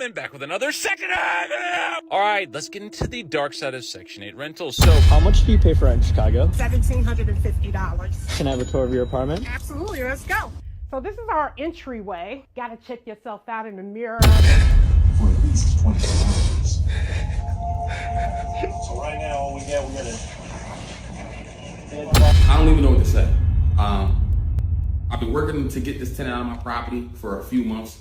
And back with another Section 8. All right, let's get into the dark side of Section 8 rentals. So, how much do you pay for rent in Chicago? $1,750. Can I have a tour of your apartment? Absolutely, let's go. So this is our entryway. Got to check yourself out in the mirror. For at least 24 hours. So right now, all we got I don't even know what to say. I've been working to get this tenant out of my property for a few months.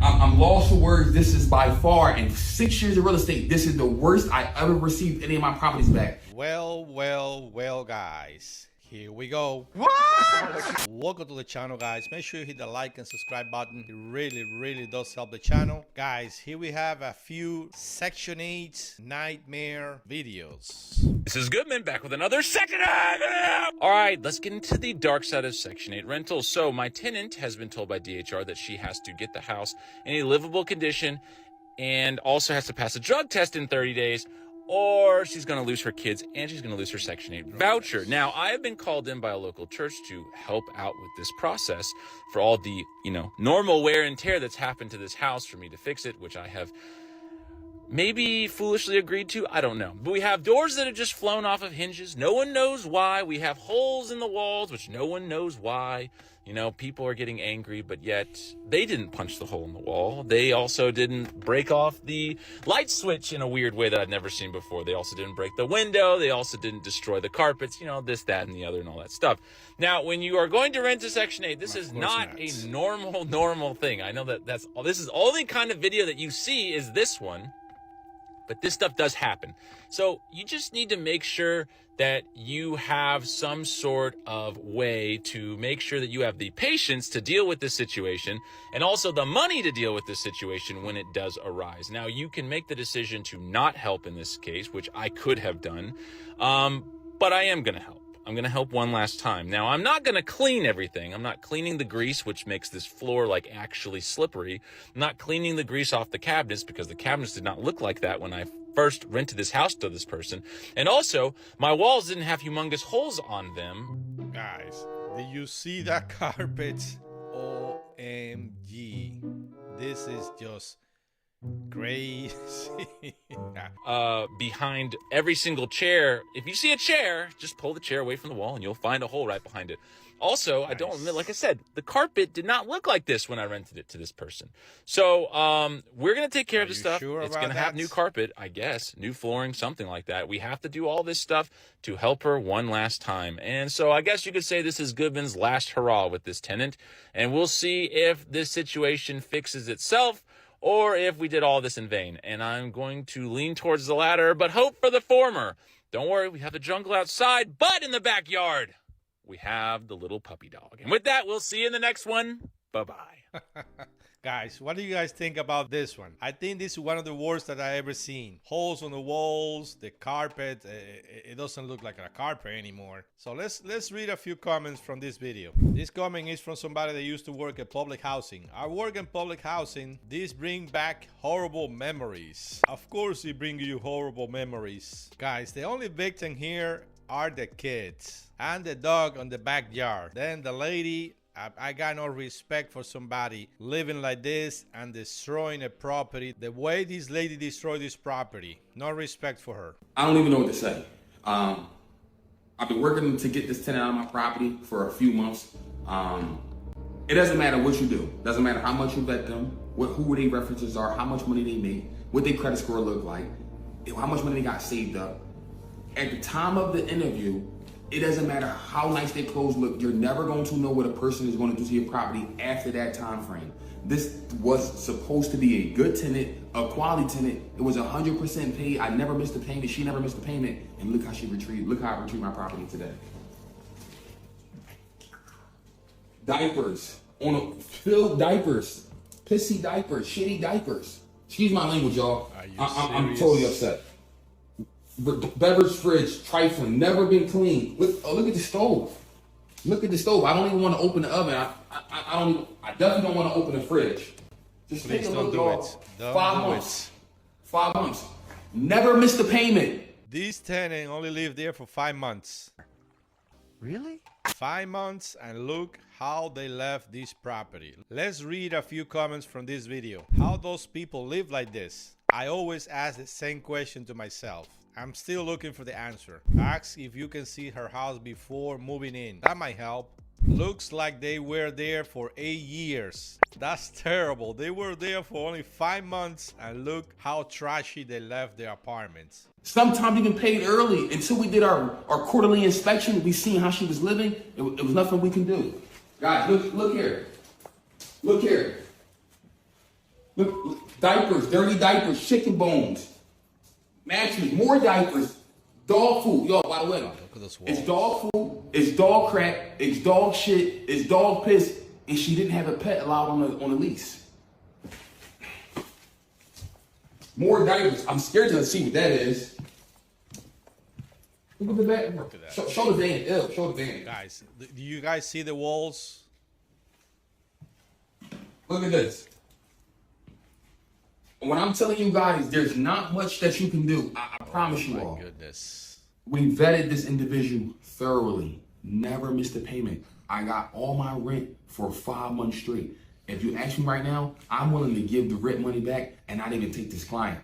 I'm lost for words. This is by far, in 6 years of real estate, this is the worst I ever received any of my properties back. Well, guys. Here we go. What? Welcome to the channel, guys. Make sure you hit the like and subscribe button. It really does help the channel. Guys, here we have a few Section 8 nightmare videos. This is Goodman back with another Section 8. All right, let's get into the dark side of Section 8 rentals. So my tenant has been told by DHR that she has to get the house in a livable condition and also has to pass a drug test in 30 days. Or she's going to lose her kids and she's going to lose her Section 8 voucher. Now, I have been called in by a local church to help out with this process for all the, normal wear and tear that's happened to this house for me to fix it, which I have maybe foolishly agreed to. I don't know. But we have doors that have just flown off of hinges. No one knows why. We have holes in the walls, which no one knows why. People are getting angry, but yet they didn't punch the hole in the wall. They also didn't break off the light switch in a weird way that I've never seen before. They also didn't break the window. They also didn't destroy the carpets, this, that, and the other, and all that stuff. Now, when you are going to rent a Section 8, this is not a normal thing. I know this is the only kind of video that you see is this one. But this stuff does happen. So you just need to make sure that you have some sort of way to make sure that you have the patience to deal with this situation and also the money to deal with this situation when it does arise. Now, you can make the decision to not help in this case, which I could have done, but I am going to help. I'm going to help one last time. Now, I'm not going to clean everything. I'm not cleaning the grease, which makes this floor actually slippery. I'm not cleaning the grease off the cabinets because the cabinets did not look like that when I first rented this house to this person. And also, my walls didn't have humongous holes on them. Guys, did you see that carpet? OMG. This is just crazy. Behind every single chair, if you see a chair, just pull the chair away from the wall and you'll find a hole right behind it. Also, nice. I don't admit, like I said, the carpet did not look like this when I rented it to this person. So we're going to take care of this stuff. Sure, it's going to have new carpet, I guess, new flooring, something like that. We have to do all this stuff to help her one last time. And so I guess you could say this is Goodman's last hurrah with this tenant. And we'll see if this situation fixes itself or if we did all this in vain. And I'm going to lean towards the latter, but hope for the former. Don't worry, we have the jungle outside, but in the backyard, we have the little puppy dog. And with that, we'll see you in the next one. Bye-bye. Guys, what do you guys think about this one? I think this is one of the worst that I ever seen. Holes on the walls, the carpet. It doesn't look like a carpet anymore. So let's read a few comments from this video. This comment is from somebody that used to work at public housing. I work in public housing. This bring back horrible memories. Of course it brings you horrible memories. Guys, the only victim here are the kids and the dog on the backyard. Then the lady. I got no respect for somebody living like this and destroying a property the way this lady destroyed this property. No respect for her. I don't even know what to say. I've been working to get this tenant out of my property for a few months. It doesn't matter what you do. It doesn't matter how much you vet them, who their references are, how much money they make, what their credit score look like, how much money they got saved up. At the time of the interview, it doesn't matter how nice their clothes look. You're never going to know what a person is going to do to your property after that time frame. This was supposed to be a good tenant, a quality tenant. It was 100% paid. I never missed a payment. She never missed a payment. And look how I retrieved my property today. Diapers. Filled diapers. Pissy diapers. Shitty diapers. Excuse my language, y'all. I'm totally upset. Beverage fridge, trifling, never been cleaned. Look at the stove. Look at the stove. I don't even want to open the oven. I definitely don't want to open the fridge. Just please take a don't look, do y'all. it. 5 months. 5 months. Never missed a payment. This tenant only lived there for 5 months. Really? 5 months and look how they left this property. Let's read a few comments from this video. How those people live like this? I always ask the same question to myself. I'm still looking for the answer. Ask if you can see her house before moving in. That might help. Looks like they were there for 8 years. That's terrible. They were there for only 5 months and look how trashy they left their apartments. Sometimes even paid early. Until we did our quarterly inspection, we seen how she was living. It was nothing we can do. Guys, look here. Look here. Look, diapers, dirty diapers, chicken bones, mattress, more diapers, dog food. Yo, by the way, it's dog food, it's dog crap, it's dog shit, it's dog piss, and she didn't have a pet allowed on the lease. More diapers. I'm scared to see what that is. Look at the back. Look at that. Show the van. Ew, show the van. Guys, do you guys see the walls? Look at this. When I'm telling you guys, there's not much that you can do. I promise you all. My goodness. We vetted this individual thoroughly. Never missed a payment. I got all my rent for 5 months straight. If you ask me right now, I'm willing to give the rent money back and not even take this client.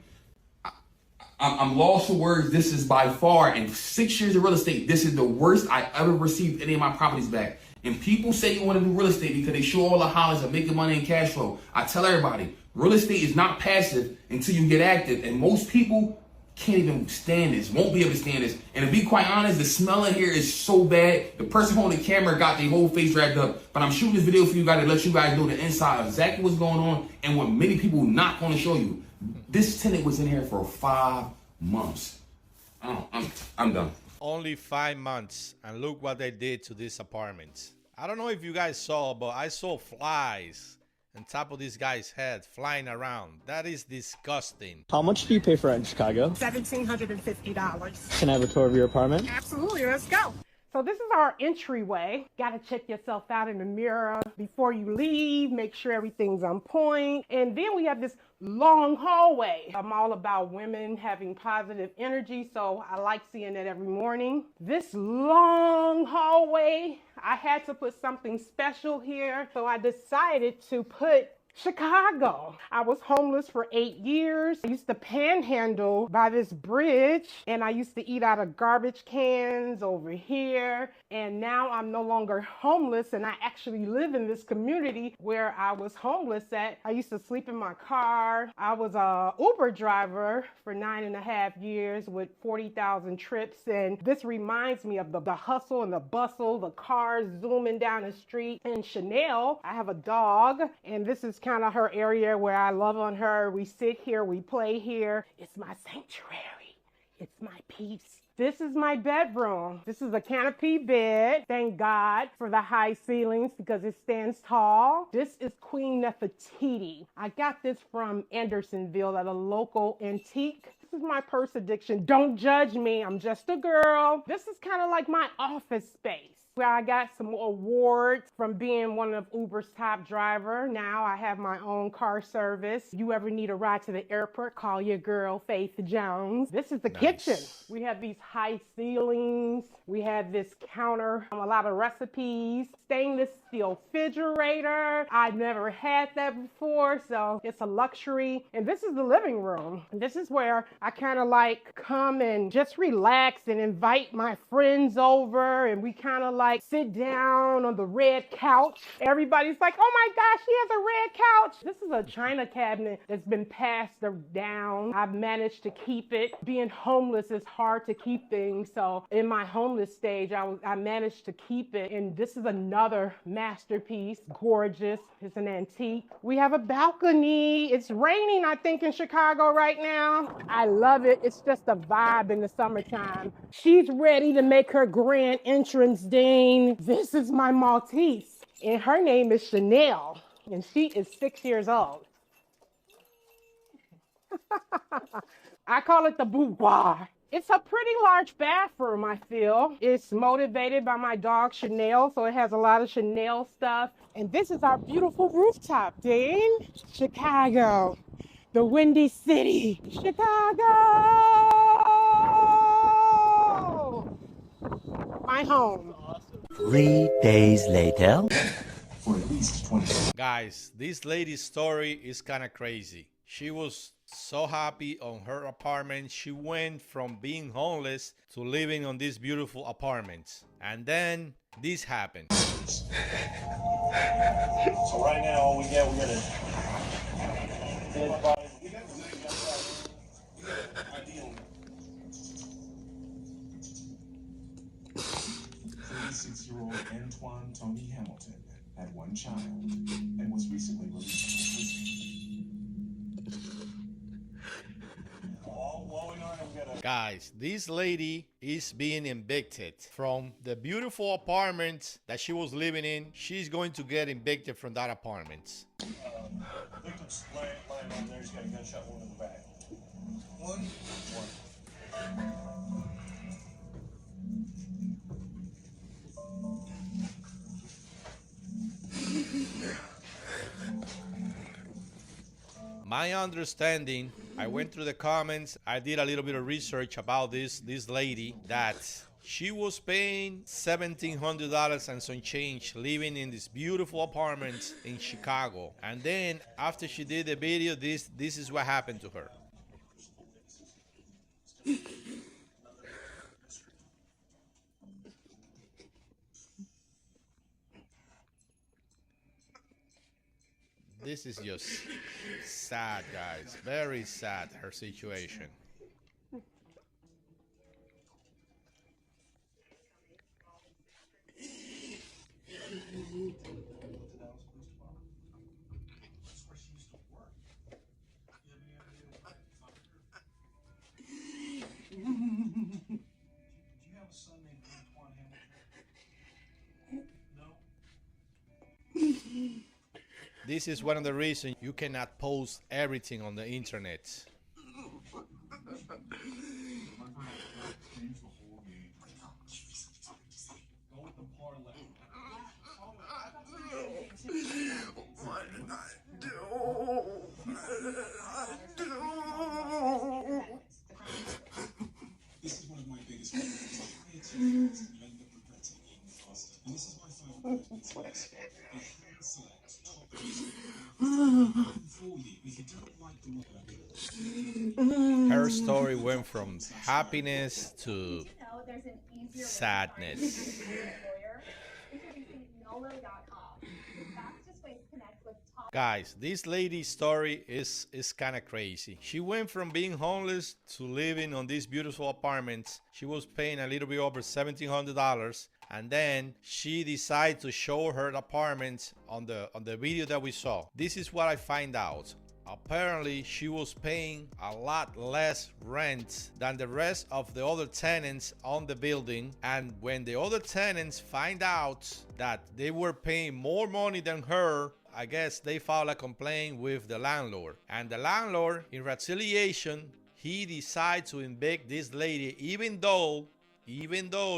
I'm lost for words. This is by far, in 6 years of real estate, this is the worst I ever received any of my properties back. And people say you want to do real estate because they show all the highlights of making money and cash flow. I tell everybody, real estate is not passive until you get active. And most people can't even stand this, won't be able to stand this. And to be quite honest, the smell in here is so bad. The person holding the camera got their whole face wrapped up. But I'm shooting this video for you guys to let you guys know the inside of exactly what's going on and what many people not going to show you. This tenant was in here for 5 months. I'm done. Only 5 months, and look what they did to this apartment. I don't know if you guys saw, but I saw flies on top of this guy's head flying around. That is disgusting. How much do you pay for rent in Chicago? $1,750. Can I have a tour of your apartment? Absolutely, let's go. So this is our entryway. Got to check yourself out in the mirror before you leave, make sure everything's on point. And then we have this long hallway. I'm all about women having positive energy, so I like seeing that every morning. This long hallway, I had to put something special here, so I decided to put Chicago. I was homeless for 8 years. I used to panhandle by this bridge, and I used to eat out of garbage cans over here. And now I'm no longer homeless, and I actually live in this community where I was homeless at. I used to sleep in my car. I was a Uber driver for 9.5 years with 40,000 trips. And this reminds me of the hustle and the bustle, the cars zooming down the street. And Chanel, I have a dog, and this is kind of her area where I love on her. We sit here, we play here. It's my sanctuary. It's my peace. This is my bedroom. This is a canopy bed. Thank God for the high ceilings because it stands tall. This is Queen Nefertiti. I got this from Andersonville at a local antique. This is my purse addiction. Don't judge me. I'm just a girl. This is kind of like my office space, where I got some awards from being one of Uber's top driver. Now I have my own car service. You ever need a ride to the airport, call your girl, Faith Jones. This is the kitchen. We have these high ceilings. We have this counter, a lot of recipes, stainless steel refrigerator. I've never had that before, so it's a luxury. And this is the living room. This is where I kind of like come and just relax and invite my friends over, and we kind of like sit down on the red couch. Everybody's like, oh my gosh, she has a red couch. This is a china cabinet that's been passed down. I've managed to keep it. Being homeless is hard to keep things, so in my homeless stage, I managed to keep it. And this is another masterpiece. Gorgeous. It's an antique. We have a balcony. It's raining, I think, in Chicago right now. I love it. It's just a vibe in the summertime. She's ready to make her grand entrance, Dean. This is my Maltese, and her name is Chanel, and she is 6 years old. I call it the boudoir. It's a pretty large bathroom, I feel. It's motivated by my dog, Chanel, so it has a lot of Chanel stuff. And this is our beautiful rooftop, Dean. Chicago, the Windy City. Chicago! My home. 3 days later. For at least 20. Guys, this lady's story is kind of crazy. She was so happy on her apartment. She went from being homeless to living on this beautiful apartment. And then this happened. So right now, all we got a dead body. We got ideal. 36-year-old Antoine Tony Hamilton had one child and was recently released from prison. Guys, this lady is being evicted from the beautiful apartment that she was living in. She's going to get evicted from that apartment. Victim's lying on there. He's got a gunshot wound in the back. One. My understanding, I went through the comments, I did a little bit of research about this lady, that she was paying $1,700 and some change living in this beautiful apartment in Chicago. And then after she did the video, this is what happened to her. This is just sad, guys. Very sad, her situation. This is one of the reasons you cannot post everything on the internet. What did I do? This is one of my biggest problems. And this is my final point. Her story went from happiness to sadness. Guys, this lady's story is kind of crazy. She went from being homeless to living on these beautiful apartments. She was paying a little bit over $1,700. And then she decided to show her apartment on the video that we saw. This is what I find out. Apparently, she was paying a lot less rent than the rest of the other tenants on the building. And when the other tenants find out that they were paying more money than her, I guess they filed a complaint with the landlord. And the landlord, in retaliation, he decided to evict this lady, even though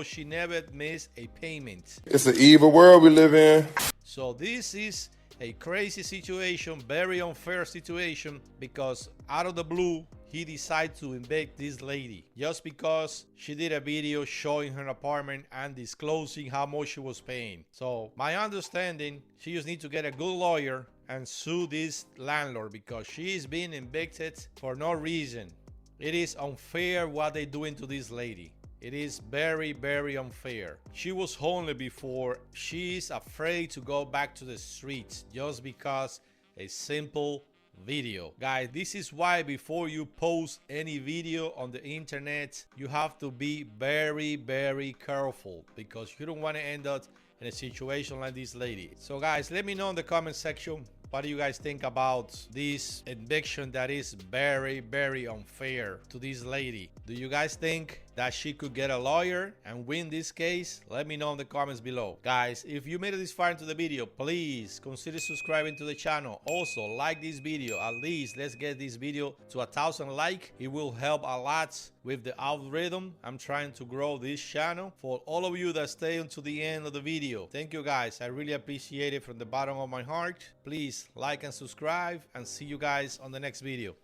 she never missed a payment. It's an evil world we live in. So this is a crazy situation, very unfair situation, because out of the blue, he decided to evict this lady just because she did a video showing her apartment and disclosing how much she was paying. So my understanding, she just needs to get a good lawyer and sue this landlord because she is being evicted for no reason. It is unfair what they're doing to this lady. It is very, very unfair. She was homeless before. She is afraid to go back to the streets just because a simple video. Guys, this is why before you post any video on the internet, you have to be very, very careful because you don't want to end up in a situation like this lady. So guys, let me know in the comment section, what do you guys think about this eviction that is very, very unfair to this lady? Do you guys think that she could get a lawyer and win this case? Let me know in the comments below. Guys, if you made it this far into the video, please consider subscribing to the channel. Also, like this video. At least let's get this video to 1,000 likes. It will help a lot with the algorithm. I'm trying to grow this channel. For all of you that stay until the end of the video, thank you guys. I really appreciate it from the bottom of my heart. Please like and subscribe, and see you guys on the next video.